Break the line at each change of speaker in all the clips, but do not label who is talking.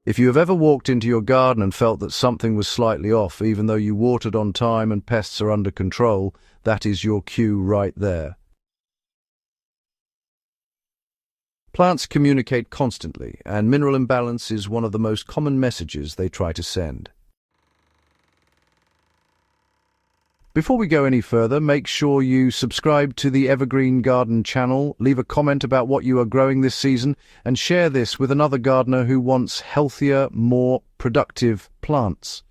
If you have ever walked into your garden and felt that something was slightly off, even though you watered on time and pests are under control, that is your cue right there. Plants communicate constantly, and mineral imbalance is one of the most common messages they try to send. Before we go any further, make sure you subscribe to the Evergreen Garden channel, leave a comment about what you are growing this season, and share this with another gardener who wants healthier, more productive plants.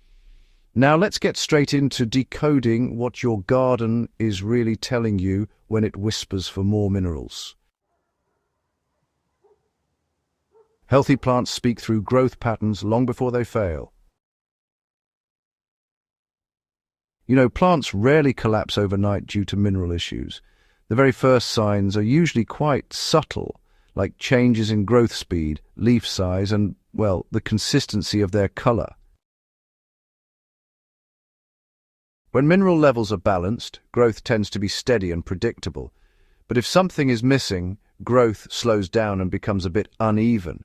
Now let's get straight into decoding what your garden is really telling you when it whispers for more minerals. Healthy plants speak through growth patterns long before they fail. You know, plants rarely collapse overnight due to mineral issues. The very first signs are usually quite subtle, like changes in growth speed, leaf size, and, well, the consistency of their color. When mineral levels are balanced, growth tends to be steady and predictable. But if something is missing, growth slows down and becomes a bit uneven.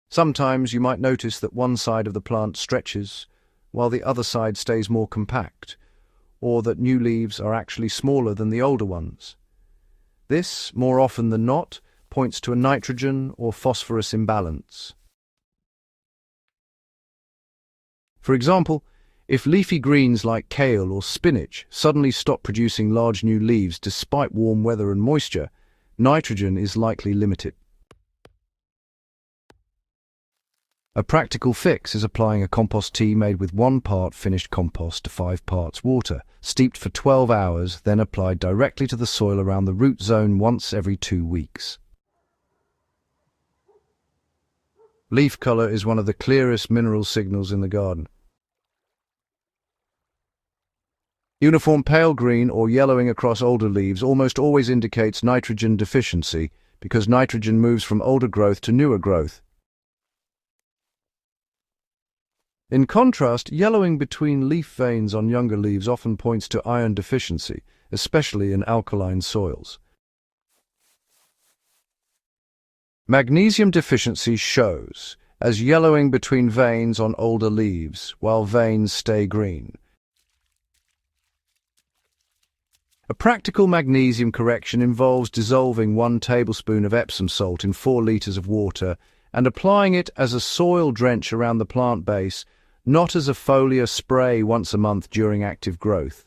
Sometimes you might notice that one side of the plant stretches, while the other side stays more compact, or that new leaves are actually smaller than the older ones. This, more often than not, points to a nitrogen or phosphorus imbalance. For example, if leafy greens like kale or spinach suddenly stop producing large new leaves despite warm weather and moisture, nitrogen is likely limited. A practical fix is applying a compost tea made with 1 part finished compost to 5 parts water, steeped for 12 hours, then applied directly to the soil around the root zone once every 2 weeks. Leaf color is one of the clearest mineral signals in the garden. Uniform pale green or yellowing across older leaves almost always indicates nitrogen deficiency because nitrogen moves from older growth to newer growth. In contrast, yellowing between leaf veins on younger leaves often points to iron deficiency, especially in alkaline soils. Magnesium deficiency shows as yellowing between veins on older leaves, while veins stay green. A practical magnesium correction involves dissolving 1 tablespoon of Epsom salt in 4 liters of water and applying it as a soil drench around the plant base, not as a foliar spray once a month during active growth.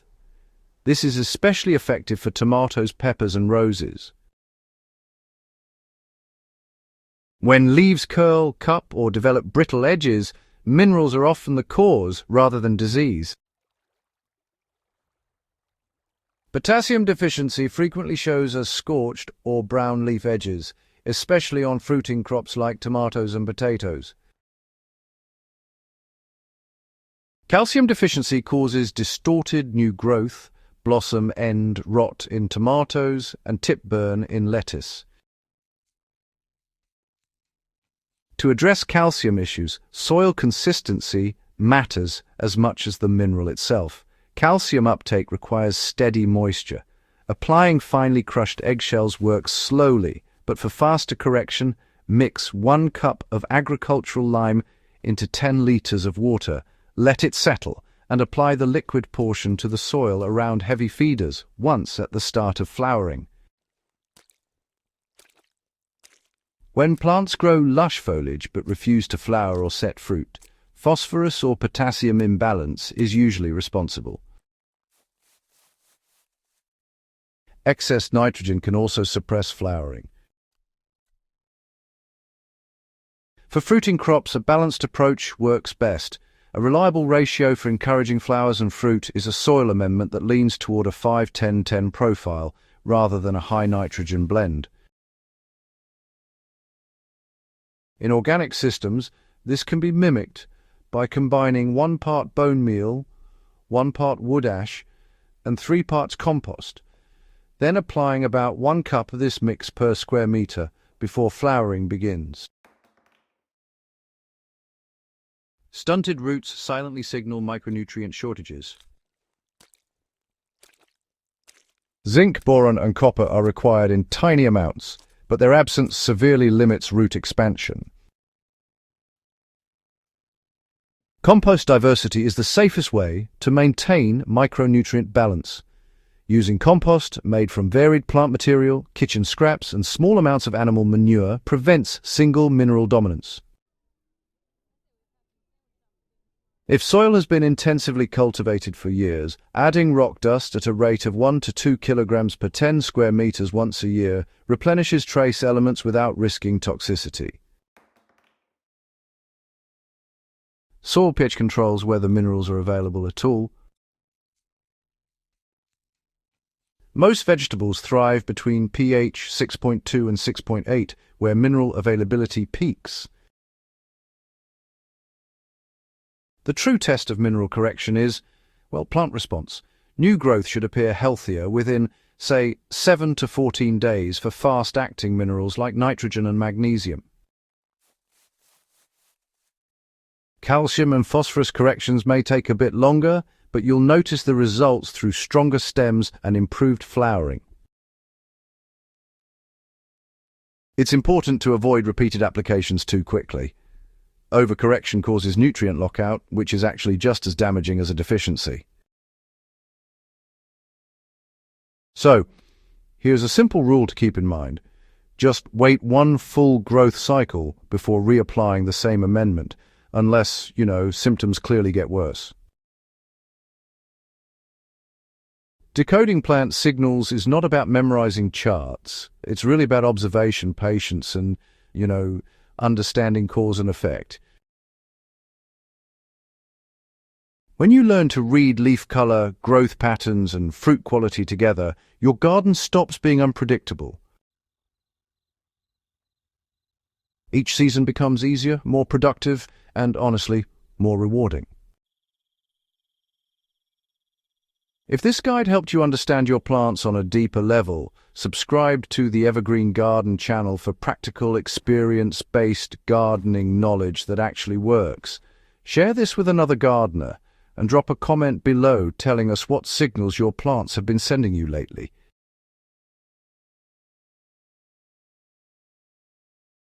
This is especially effective for tomatoes, peppers, and roses. When leaves curl, cup, or develop brittle edges, minerals are often the cause rather than disease. Potassium deficiency frequently shows as scorched or brown leaf edges, especially on fruiting crops like tomatoes and potatoes. Calcium deficiency causes distorted new growth, blossom end rot in tomatoes, and tip burn in lettuce. To address calcium issues, soil consistency matters as much as the mineral itself. Calcium uptake requires steady moisture. Applying finely crushed eggshells works slowly, but for faster correction, mix 1 cup of agricultural lime into 10 liters of water. Let it settle and apply the liquid portion to the soil around heavy feeders once at the start of flowering. When plants grow lush foliage but refuse to flower or set fruit, phosphorus or potassium imbalance is usually responsible. Excess nitrogen can also suppress flowering. For fruiting crops, a balanced approach works best. A reliable ratio for encouraging flowers and fruit is a soil amendment that leans toward a 5-10-10 profile rather than a high nitrogen blend. In organic systems, this can be mimicked by combining 1 part bone meal, 1 part wood ash, and 3 parts compost, then applying about 1 cup of this mix per square meter before flowering begins. Stunted roots silently signal micronutrient shortages. Zinc, boron, and copper are required in tiny amounts, but their absence severely limits root expansion. Compost diversity is the safest way to maintain micronutrient balance. Using compost made from varied plant material, kitchen scraps, and small amounts of animal manure prevents single mineral dominance. If soil has been intensively cultivated for years, adding rock dust at a rate of 1 to 2 kilograms per 10 square meters once a year replenishes trace elements without risking toxicity. Soil pH controls whether minerals are available at all. Most vegetables thrive between pH 6.2 and 6.8, where mineral availability peaks. The true test of mineral correction is, well, plant response. New growth should appear healthier within, say, 7 to 14 days for fast-acting minerals like nitrogen and magnesium. Calcium and phosphorus corrections may take a bit longer, but you'll notice the results through stronger stems and improved flowering. It's important to avoid repeated applications too quickly. Overcorrection causes nutrient lockout, which is actually just as damaging as a deficiency. So, here's a simple rule to keep in mind. Just wait one full growth cycle before reapplying the same amendment, unless, symptoms clearly get worse. Decoding plant signals is not about memorizing charts. It's really about observation, patience, and, understanding cause and effect. When you learn to read leaf color, growth patterns, and fruit quality together, your garden stops being unpredictable. Each season becomes easier, more productive, and honestly, more rewarding. If this guide helped you understand your plants on a deeper level, subscribe to the Evergreen Garden channel for practical, experience-based gardening knowledge that actually works. Share this with another gardener, and drop a comment below telling us what signals your plants have been sending you lately.